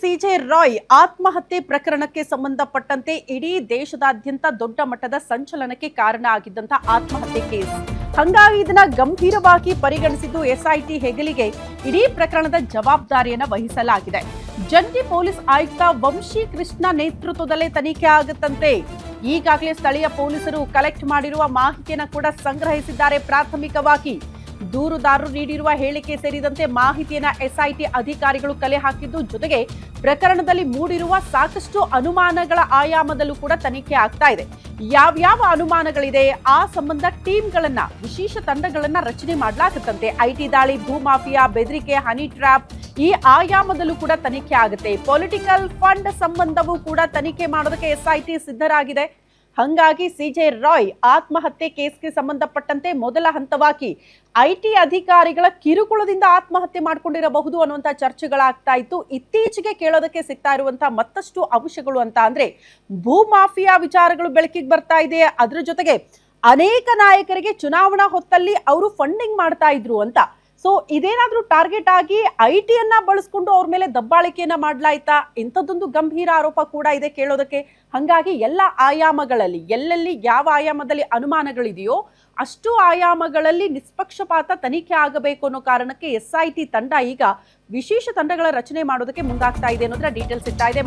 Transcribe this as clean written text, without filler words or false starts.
CJ Roy ಆತ್ಮಹತ್ಯೆ ಪ್ರಕರಣಕ್ಕೆ ಸಂಬಂಧಪಟ್ಟಂತೆ ಇಡೀ ದೇಶದಾದ್ಯಂತ ದೊಡ್ಡ ಮಟ್ಟದ ಸಂಚಲನಕ್ಕೆ ಕಾರಣ ಆಗಿದ್ದಂತ ಆತ್ಮಹತ್ಯೆ ಕೇಸ್. ಹಂಗಾಗಿ ಇದನ್ನ ಗಂಭೀರವಾಗಿ ಪರಿಗಣಿಸಿದ್ದು ಎಸ್ಐಟಿ ಹೆಗಲಿಗೆ ಇಡೀ ಪ್ರಕರಣದ ಜವಾಬ್ದಾರಿಯನ್ನು ವಹಿಸಲಾಗಿದೆ. ಜಂಟಿ ಪೊಲೀಸ್ ಆಯುಕ್ತ ವಂಶಿ ಕೃಷ್ಣ ನೇತೃತ್ವದಲ್ಲೇ ತನಿಖೆ ಆಗುತ್ತಂತೆ. ಈಗಾಗಲೇ ಸ್ಥಳೀಯ ಪೊಲೀಸರು ಕಲೆಕ್ಟ್ ಮಾಡಿರುವ ಮಾಹಿತಿಯನ್ನು ಕೂಡ ಸಂಗ್ರಹಿಸಿದ್ದಾರೆ. ಪ್ರಾಥಮಿಕವಾಗಿ ದೂರುದಾರರು ನೀಡಿರುವ ಹೇಳಿಕೆ ಸೇರಿದಂತೆ ಮಾಹಿತಿಯನ್ನ ಎಸ್ಐಟಿ ಅಧಿಕಾರಿಗಳು ಕಲೆ ಹಾಕಿದ್ದು, ಜೊತೆಗೆ ಪ್ರಕರಣದಲ್ಲಿ ಮೂಡಿರುವ ಸಾಕಷ್ಟು ಅನುಮಾನಗಳ ಆಯಾಮದಲ್ಲೂ ಕೂಡ ತನಿಖೆ ಆಗ್ತಾ ಇದೆ. ಯಾವ್ಯಾವ ಅನುಮಾನಗಳಿದೆ ಆ ಸಂಬಂಧ ಟೀಮ್ಗಳನ್ನ, ವಿಶೇಷ ತಂಡಗಳನ್ನ ರಚನೆ ಮಾಡಲಾಗುತ್ತಂತೆ. ಐಟಿ ದಾಳಿ, ಭೂ ಮಾಫಿಯಾ, ಬೆದರಿಕೆ, ಹನಿ ಟ್ರ್ಯಾಪ್ ಈ ಆಯಾಮದಲ್ಲೂ ಕೂಡ ತನಿಖೆ ಆಗುತ್ತೆ. ಪೊಲಿಟಿಕಲ್ ಫಂಡ್ ಸಂಬಂಧವೂ ಕೂಡ ತನಿಖೆ ಮಾಡೋದಕ್ಕೆ ಎಸ್ಐಟಿ ಸಿದ್ಧರಾಗಿದೆ. ಹಂಗಾಗಿ ಸಿಜೆ ರಾಯ್ ಆತ್ಮಹತ್ಯೆ ಕೇಸ್ಗೆ ಸಂಬಂಧಪಟ್ಟಂತೆ ಮೊದಲ ಹಂತವಾಗಿ ಐಟಿ ಅಧಿಕಾರಿಗಳ ಕಿರುಕುಳದಿಂದ ಆತ್ಮಹತ್ಯೆ ಮಾಡ್ಕೊಂಡಿರಬಹುದು ಅನ್ನುವಂಥ ಚರ್ಚೆಗಳಾಗ್ತಾ ಇತ್ತು. ಇತ್ತೀಚೆಗೆ ಕೇಳೋದಕ್ಕೆ ಸಿಗ್ತಾ ಇರುವಂತಹ ಮತ್ತಷ್ಟು ಅಂಶಗಳು ಅಂತ ಅಂದ್ರೆ ಭೂ ಮಾಫಿಯಾ ವಿಚಾರಗಳು ಬೆಳಕಿಗೆ ಬರ್ತಾ ಇದೆ. ಅದ್ರ ಜೊತೆಗೆ ಅನೇಕ ನಾಯಕರಿಗೆ ಚುನಾವಣಾ ಹೊತ್ತಲ್ಲಿ ಅವರು ಫಂಡಿಂಗ್ ಮಾಡ್ತಾ ಇದ್ರು ಅಂತ. ಸೊ ಇದೇನಾದ್ರೂ ಟಾರ್ಗೆಟ್ ಆಗಿ ಐಟಿಯನ್ನ ಬಳಸ್ಕೊಂಡು ಅವ್ರ ಮೇಲೆ ದಬ್ಬಾಳಿಕೆಯನ್ನ ಮಾಡ್ಲಾಯ್ತಾ? ಇಂಥದ್ದೊಂದು ಗಂಭೀರ ಆರೋಪ ಕೂಡ ಇದೆ ಕೇಳೋದಕ್ಕೆ. ಹಂಗಾಗಿ ಎಲ್ಲ ಆಯಾಮಗಳಲ್ಲಿ, ಎಲ್ಲೆಲ್ಲಿ ಯಾವ ಆಯಾಮದಲ್ಲಿ ಅನುಮಾನಗಳಿದೆಯೋ ಅಷ್ಟು ಆಯಾಮಗಳಲ್ಲಿ ನಿಷ್ಪಕ್ಷಪಾತ ತನಿಖೆ ಆಗಬೇಕು ಅನ್ನೋ ಕಾರಣಕ್ಕೆ ಎಸ್ಐಟಿ ತಂಡ ಈಗ ವಿಶೇಷ ತಂಡಗಳ ರಚನೆ ಮಾಡೋದಕ್ಕೆ ಮುಂದಾಗ್ತಾ ಇದೆ ಅನ್ನೋದ್ರ ಡೀಟೇಲ್ಸ್ ಸಿಗ್ತಾ ಇದೆ.